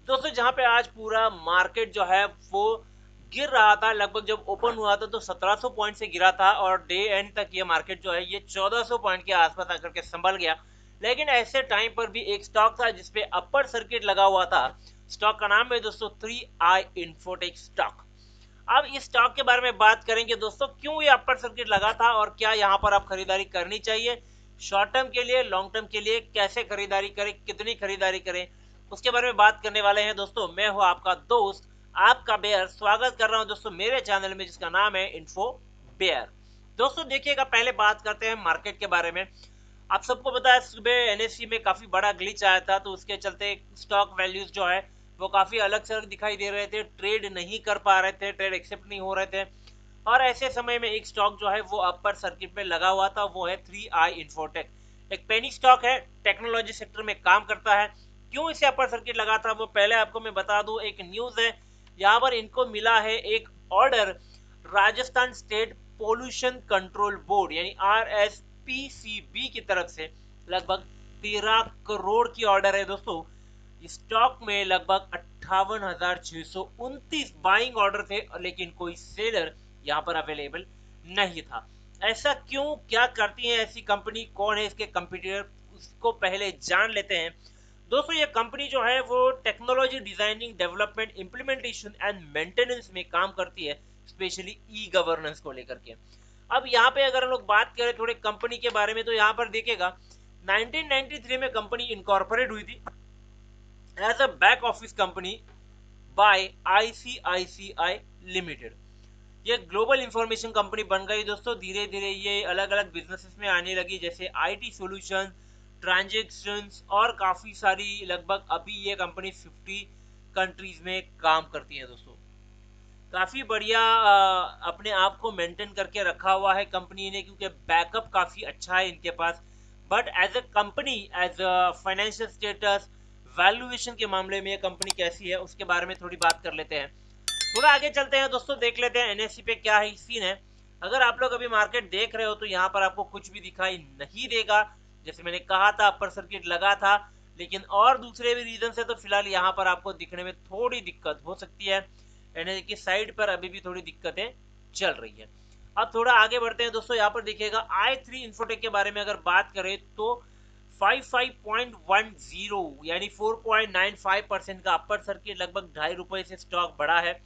दोस्तों जहाँ पे आज पूरा मार्केट जो है वो गिर रहा था, लगभग जब ओपन हुआ था तो 1700 पॉइंट से गिरा था और डे एंड तक ये मार्केट जो है ये 1400 पॉइंट के आसपास आकर के संभल गया। लेकिन ऐसे टाइम पर भी एक स्टॉक था जिसपे अपर सर्किट लगा हुआ था। स्टॉक का नाम है दोस्तों 3i इंफोटेक स्टॉक। अब इस स्टॉक के बारे में बात करेंगे दोस्तों, क्यों ये अपर सर्किट लगा था और क्या यहाँ पर आप खरीदारी करनी चाहिए, शॉर्ट टर्म के लिए, लॉन्ग टर्म के लिए, कैसे खरीदारी करें, कितनी खरीदारी करें, उसके बारे में बात करने वाले हैं दोस्तों। मैं हूँ आपका दोस्त, आपका बेयर, स्वागत कर रहा हूँ दोस्तों मेरे चैनल में जिसका नाम है इन्फो बेयर। दोस्तों देखिएगा, पहले बात करते हैं मार्केट के बारे में। आप सबको पता है सुबह एनएससी में काफी बड़ा ग्लिच आया था, तो उसके चलते स्टॉक वैल्यूज जो है वो काफी अलग से दिखाई दे रहे थे, ट्रेड नहीं कर पा रहे थे, ट्रेड एक्सेप्ट नहीं हो रहे थे। और ऐसे समय में एक स्टॉक जो है वो अपर सर्किट में लगा हुआ था, वो है 3i इंफोटेक। एक पेनी स्टॉक है, टेक्नोलॉजी सेक्टर में काम करता है। क्यों इसे अपर सर्किट लगा था वो पहले आपको मैं बता दूं। एक न्यूज है, यहाँ पर इनको मिला है एक order Rajasthan state pollution control board यानी RSPCB की तरफ से। लगभग 13 करोड़ की ऑर्डर है दोस्तों। स्टॉक में लगभग 58,629 बाइंग ऑर्डर थे, लेकिन कोई सेलर यहाँ पर अवेलेबल नहीं था। ऐसा क्यों, क्या करती है ऐसी कंपनी, कौन है इसके कंपटीटर, उसको पहले जान लेते हैं। दोस्तों ये कंपनी जो है वो technology designing, development, implementation and maintenance में काम करती है, स्पेशली ई गवर्नेंस को लेकर के। अब यहाँ पे अगर हम लोग बात करें थोड़े कंपनी के बारे में, तो यहाँ पर देखिएगा 1993 में कंपनी इनकॉर्पोरेट हुई थी as a back office company by ICICI limited. ये ग्लोबल इंफॉर्मेशन कंपनी बन गई दोस्तों। धीरे धीरे ये अलग अलग बिजनेसेस में आने लगी, जैसे आईटी सॉल्यूशन, ट्रांजैक्शंस और काफी सारी। लगभग अभी ये कंपनी 50 कंट्रीज में काम करती है दोस्तों। काफी बढ़िया अपने आप को मेंटेन करके रखा हुआ है कंपनी ने, क्योंकि बैकअप काफी अच्छा है इनके पास। But as a company, as a financial status, valuation के मामले में ये कंपनी कैसी है उसके बारे में थोड़ी बात कर लेते हैं। थोड़ा आगे चलते हैं दोस्तों, देख लेते हैं एनएससी पे क्या है सीन है। अगर आप लोग अभी मार्केट देख रहे हो तो यहाँ पर आपको कुछ भी दिखाई नहीं देगा। जैसे मैंने कहा था अपर सर्किट लगा था, लेकिन और दूसरे भी रीजन से तो फिलहाल यहाँ पर आपको दिखने में थोड़ी दिक्कत हो सकती है। एनएससी की साइड पर अभी भी थोड़ी दिक्कतें चल रही है। अब थोड़ा आगे बढ़ते हैं दोस्तों, यहाँ पर देखिएगा i3 इंफोटेक के बारे में अगर बात करें तो 55.10 यानी 4.95% का अपर सर्किट, लगभग ₹2.5 से स्टॉक बढ़ा है।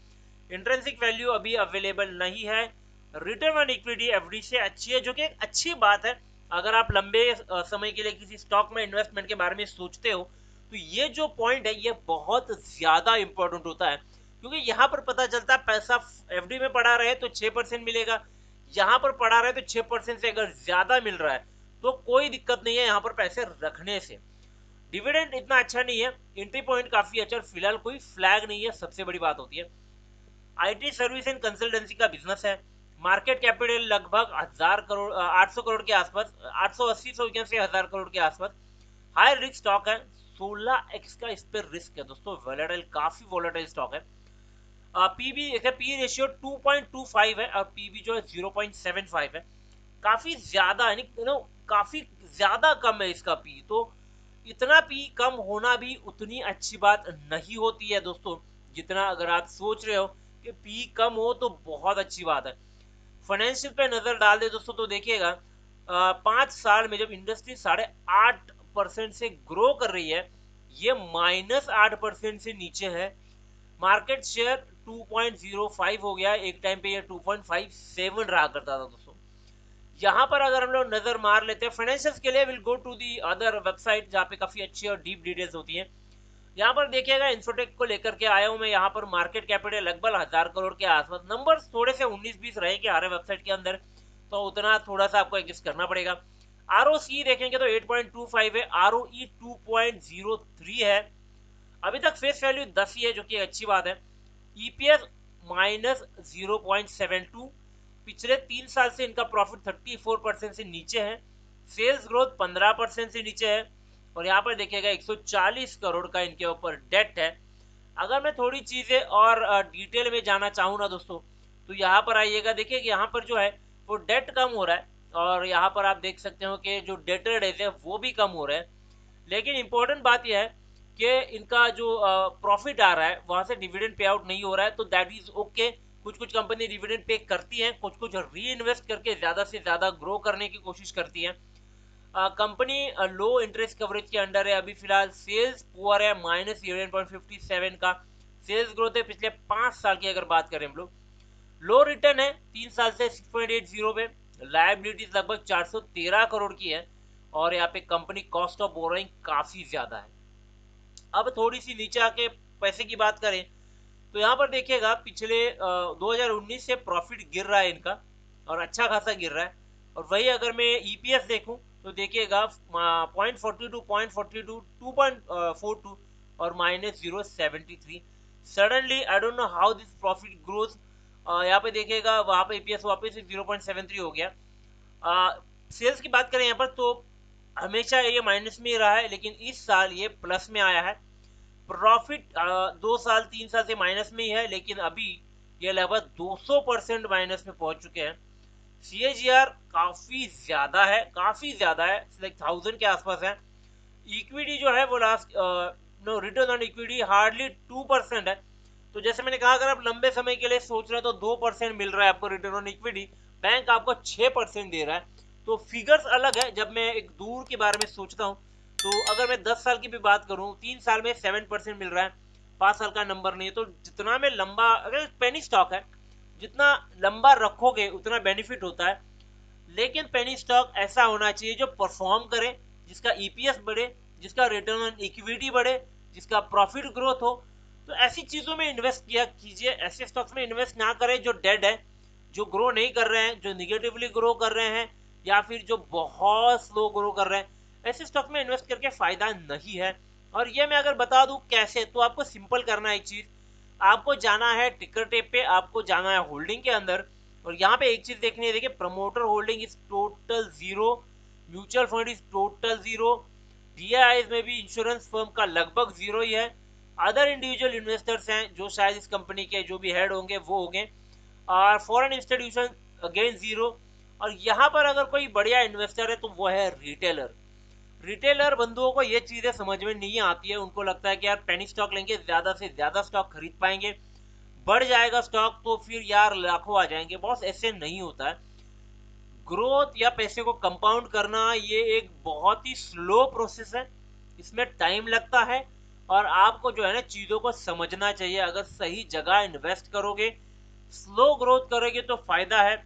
इंट्रेंसिक वैल्यू अभी अवेलेबल नहीं है। रिटर्न ऑन इक्विटी एफडी से अच्छी है, जो कि एक अच्छी बात है। अगर आप लंबे समय के लिए किसी स्टॉक में इन्वेस्टमेंट के बारे में सोचते हो तो ये जो पॉइंट है ये बहुत ज्यादा इंपॉर्टेंट होता है, क्योंकि यहाँ पर पता चलता है पैसा एफडी में पड़ा रहे तो 6% मिलेगा, यहाँ पर पड़ा रहे तो 6% से अगर ज्यादा मिल रहा है तो कोई दिक्कत नहीं है यहाँ पर पैसे रखने से। डिविडेंड इतना अच्छा नहीं है, एंट्री पॉइंट काफी अच्छा, फिलहाल कोई फ्लैग नहीं है, सबसे बड़ी बात होती है। आईटी सर्विस एंड कंसल्टेंसी का बिजनेस है। मार्केट कैपिटल लगभग 1000 करोड़, 800 करोड़ के आसपास, 880 से 1000 करोड़ के आसपास। हाई रिस्क स्टॉक है, 16x का इस पर रिस्क है दोस्तों। वोलेटाइल, काफी वोलेटाइल स्टॉक है। पीबी पी रेशियो 2.25 है और पीबी जो है 0.75 है। काफी ज्यादा है, काफी ज्यादा कम है इसका पी। तो इतना पी कम होना भी उतनी अच्छी बात नहीं होती है दोस्तों, जितना अगर आप सोच रहे हो कि पी कम हो तो बहुत अच्छी बात है। फाइनेंशियल पे नजर डाल दे दोस्तों तो देखिएगा 5 साल में जब इंडस्ट्री 8.5% से ग्रो कर रही है, ये -8% से नीचे है। मार्केट शेयर 2.05 हो गया, एक टाइम पे ये 2.57 रहा करता था दोस्तों। यहाँ पर अगर हम लोग नजर मार लेते हैं फाइनेंशियल्स के लिए, will go to the other website जहाँ पे काफी अच्छी और डीप डिटेल्स होती हैं। यहाँ पर देखिएगा इंफोटेक को लेकर के आया हूँ मैं। यहाँ पर मार्केट कैपिटल लगभग 1000 करोड़ के आसपास। नंबर थोड़े से 19-20 रहेंगे हर वेबसाइट के अंदर, तो उतना थोड़ा सा आपको एडजस्ट करना पड़ेगा। ROC देखेंगे तो 8.25 है, ROE 2.03 है। अभी तक फेस वैल्यू 10 ही है, जो कि अच्छी बात है। EPS -0.72। पिछले 3 साल से इनका प्रॉफिट 34% से नीचे है। सेल्स ग्रोथ 15% से नीचे है। और यहाँ पर देखिएगा 140 करोड़ का इनके ऊपर डेट है। अगर मैं थोड़ी चीजें और डिटेल में जाना चाहूँ ना दोस्तों, तो यहाँ पर आइएगा, देखिए यहाँ पर जो है वो डेट कम हो रहा है, और यहाँ पर आप देख सकते हो कि जो डेटर डेज है वो भी कम हो रहे हैं। लेकिन इंपॉर्टेंट बात यह है कि इनका जो प्रॉफिट आ रहा है वहां से डिविडेंड पे आउट नहीं हो रहा है, तो दैट इज ओके। कुछ कुछ कंपनी डिविडेंड पे करती हैं, कुछ कुछ री इन्वेस्ट करके ज्यादा से ज्यादा ग्रो करने की कोशिश करती है। कंपनी लो इंटरेस्ट कवरेज के अंडर है अभी फिलहाल। सेल्स पुअर है, -11.57 का सेल्स ग्रोथ है पिछले 5 साल की अगर बात करें हम लोग। लो रिटर्न है 3 साल से 6.80 पे। लायबिलिटीज लगभग 413 करोड़ की है, और यहाँ पे कंपनी कॉस्ट ऑफ बोरोइंग काफी ज्यादा है। अब थोड़ी सी नीचे आके पैसे की बात करें तो यहाँ पर देखिएगा पिछले 2019 से प्रॉफिट गिर रहा है इनका, और अच्छा खासा गिर रहा है। और वही अगर मैं ईपीएस देखूं तो देखिएगा 0.42, 0.42, 2.42 और -0.73। Suddenly I don't know how this profit growth. यहाँ पे देखिएगा वहां पे ईपीएस वापस से 0.73 हो गया। सेल्स की बात करें यहाँ पर तो हमेशा ये माइनस में ही रहा है, लेकिन इस साल ये प्लस में आया है। प्रॉफिट 2 साल 3 साल से माइनस में ही है, लेकिन अभी ये लगभग 200% माइनस में पहुंच चुके हैं। सीएजीआर काफी ज्यादा है, काफी ज्यादा है, लाइक 1000 के आसपास है। इक्विटी जो है वो last no return on equity hardly 2% है। तो जैसे मैंने कहा, अगर आप लंबे समय के लिए सोच रहे हैं तो 2% मिल रहा है आपको रिटर्न ऑन इक्विटी, बैंक आपको 6% दे रहा है। तो फिगर्स अलग है जब मैं एक दूर के बारे में सोचता हूँ। तो अगर मैं 10 साल की भी बात करूँ, 3 साल में 7% मिल रहा है, 5 साल का नंबर नहीं है। तो जितना में लंबा, अगर पेनी स्टॉक है, जितना लंबा रखोगे उतना बेनिफिट होता है। लेकिन पेनी स्टॉक ऐसा होना चाहिए जो परफॉर्म करे, जिसका ईपीएस बढ़े, जिसका रिटर्न ऑन इक्विटी बढ़े, जिसका प्रॉफिट ग्रोथ हो। तो ऐसी चीजों में इन्वेस्ट किया कीजिए, ऐसे स्टॉक्स में इन्वेस्ट ना करें जो डेड है, जो ग्रो नहीं कर रहे हैं, जो निगेटिवली ग्रो कर रहे हैं, या फिर जो बहुत स्लो ग्रो कर रहे हैं। ऐसे स्टॉक में इन्वेस्ट करके फायदा नहीं है। और ये मैं अगर बता दूं कैसे, तो आपको सिंपल करना है एक चीज। आपको जाना है टिकर टेप पे, आपको जाना है होल्डिंग के अंदर, और यहाँ पे एक चीज देखनी है, देखिए promoter holding is total zero, mutual fund is total zero, DII में भी इंश्योरेंस फर्म का लगभग जीरो ही है। अदर इंडिविजुअल इन्वेस्टर्स हैं जो शायद इस कंपनी के जो भी हेड होंगे वो होंगे, और फॉरेन इंस्टीट्यूशन अगेन जीरो। और यहाँ पर अगर कोई बढ़िया इन्वेस्टर है तो वो है रिटेलर। रिटेलर बंधुओं को ये चीजें समझ में नहीं आती है, उनको लगता है कि यार पेनी स्टॉक लेंगे ज्यादा से ज्यादा स्टॉक खरीद पाएंगे, बढ़ जाएगा स्टॉक तो फिर यार लाखों आ जाएंगे। बॉस ऐसे नहीं होता है। ग्रोथ या पैसे को कंपाउंड करना ये एक बहुत ही स्लो प्रोसेस है, इसमें टाइम लगता है। और आपको जो है ना चीजों को समझना चाहिए। अगर सही जगह इन्वेस्ट करोगे, स्लो ग्रोथ करोगे तो फायदा है।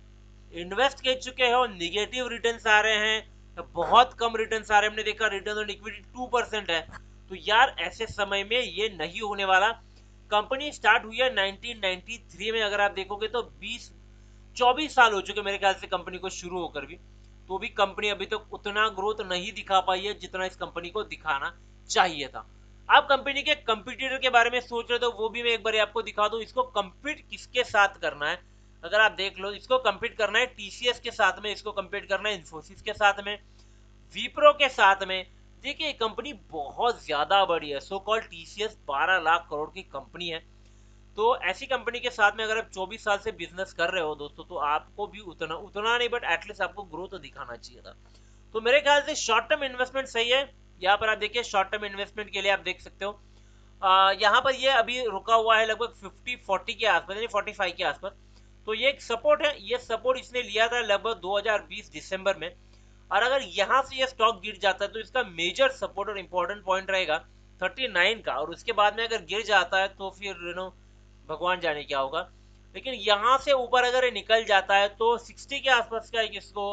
इन्वेस्ट कर चुके हो, निगेटिव रिटर्न्स आ रहे हैं, तो बहुत कम रिटर्न्स आ रहे हैं, हमने देखा रिटर्न ऑन इक्विटी 2% है, तो यार ऐसे समय में ये नहीं होने वाला। कंपनी स्टार्ट हुई है 1993 में, अगर आप देखोगे तो 24 साल हो चुके मेरे ख्याल से कंपनी को शुरू होकर भी, तो भी कंपनी अभी तक तो उतना ग्रोथ नहीं दिखा पाई है जितना इस कंपनी को दिखाना चाहिए था। आप कंपनी के कंपटीटर के बारे में सोच रहे हो तो वो भी मैं एक बार आपको दिखा दूं, इसको कंपीट किसके साथ करना है। अगर आप देख लो, इसको कंपीट करना है टीसीएस के साथ में, इसको कंपीट करना है इन्फोसिस के साथ में, विप्रो के साथ में। देखिए कंपनी बहुत ज्यादा बड़ी है, so called TCS 12 lakh crore की कंपनी है। तो ऐसी कंपनी के साथ में अगर आप 24 साल से बिजनेस कर रहे हो दोस्तों, तो आपको भी उतना उतना नहीं बट एटलीस्ट आपको ग्रोथ तो दिखाना चाहिए था। तो मेरे ख्याल से शॉर्ट टर्म इन्वेस्टमेंट सही है। यहाँ पर आप देखिए शॉर्ट टर्म इन्वेस्टमेंट के लिए आप देख सकते हो, यहाँ पर ये अभी रुका हुआ है लगभग 50-40 के आसपास, यानी 45 के आसपास। तो ये एक सपोर्ट है, ये सपोर्ट इसने लिया था लगभग 2020 दिसंबर में। और अगर यहाँ से ये स्टॉक गिर जाता है तो इसका मेजर सपोर्ट और इंपॉर्टेंट पॉइंट रहेगा 39 का, और उसके बाद में अगर गिर जाता है तो फिर भगवान जाने क्या होगा। लेकिन यहाँ से ऊपर अगर ये निकल जाता है तो 60 के आसपास का एक इसको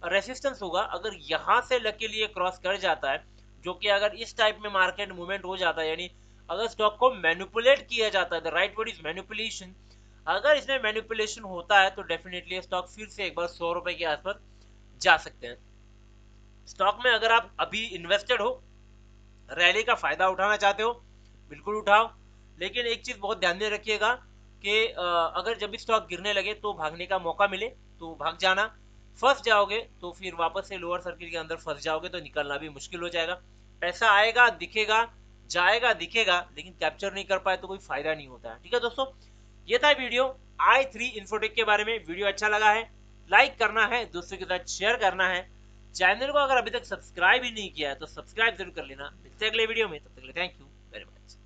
रेसिस्टेंस होगा। अगर यहाँ से लकीली ये क्रॉस कर जाता है, जो कि अगर इस टाइप में मार्केट मूवमेंट हो जाता है, यानी अगर स्टॉक को मैनिपुलेट किया जाता है, the right word is manipulation, अगर इसमें मैनिपुलेशन होता है तो डेफिनेटली स्टॉक फिर से एक बार 100 रुपए के आसपास जा सकते हैं। स्टॉक में अगर आप अभी इन्वेस्टेड हो, रैली का फायदा उठाना चाहते हो, बिल्कुल उठाओ। लेकिन एक चीज बहुत ध्यान में रखिएगा कि अगर जब भी स्टॉक गिरने लगे तो भागने का मौका मिले तो भाग जाना। फंस जाओगे तो फिर वापस से लोअर सर्किट के अंदर फंस जाओगे तो निकलना भी मुश्किल हो जाएगा। पैसा आएगा दिखेगा, जाएगा दिखेगा, लेकिन कैप्चर नहीं कर पाए तो कोई फायदा नहीं होता है। ठीक है दोस्तों, ये था वीडियो i3 इंफोटेक के बारे में। वीडियो अच्छा लगा है लाइक करना है, दोस्तों के साथ शेयर करना है। चैनल को अगर अभी तक सब्सक्राइब ही नहीं किया है तो सब्सक्राइब जरूर कर लेना। मिलते हैं अगले वीडियो में, तब तक के लिए थैंक यू वेरी मच।